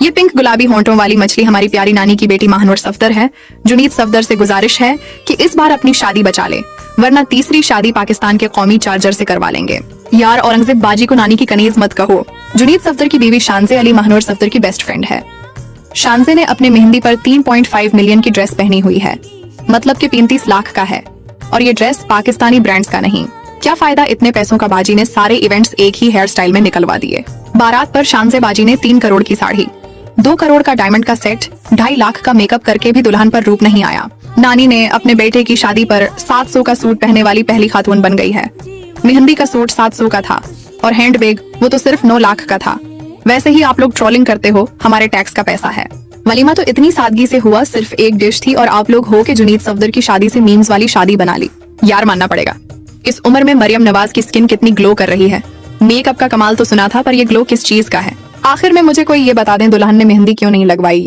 ये पिंक गुलाबी होंठों वाली मछली हमारी प्यारी नानी की बेटी महानूर सफदर है। जुनीद सफदर से गुजारिश है कि इस बार अपनी शादी बचा ले, वरना तीसरी शादी पाकिस्तान के कौमी चार्जर से करवा लेंगे। यार औरंगजेब बाजी को नानी की कनीज मत कहो। जुनीद सफदर की बीवी शानजे अली महानूर सफदर की बेस्ट फ्रेंड है। शानजे ने अपने मेहंदी पर 3.5 मिलियन की ड्रेस पहनी हुई है, मतलब कि 35 लाख का है, और ये ड्रेस पाकिस्तानी ब्रांड्स का नहीं। क्या फायदा इतने पैसों का, बाजी ने सारे इवेंट्स एक ही हेयर स्टाइल में निकलवा दिए। बारात पर शानजे बाजी ने 3 करोड़ की साड़ी, 2 करोड़ का डायमंड का सेट, 2.5 लाख का मेकअप करके भी दुल्हन पर रूप नहीं आया। नानी ने अपने बेटे की शादी पर 700 का सूट पहनने वाली पहली खातून बन गई है। मेहंदी का सूट 700 का था और हैंडबैग वो तो सिर्फ 9 लाख का था। वैसे ही आप लोग ट्रोलिंग करते हो, हमारे टैक्स का पैसा है। वलीमा तो इतनी सादगी से हुआ, सिर्फ एक डिश थी और आप लोग हो के जुनीद सफदर की शादी से मीम्स वाली शादी बना ली। यार मानना पड़ेगा, इस उम्र में मरियम नवाज की स्किन कितनी ग्लो कर रही है। मेकअप का कमाल तो सुना था, पर ये ग्लो किस चीज का है? आखिर में मुझे कोई ये बता दें, दुल्हन ने मेहंदी क्यों नहीं लगवाई?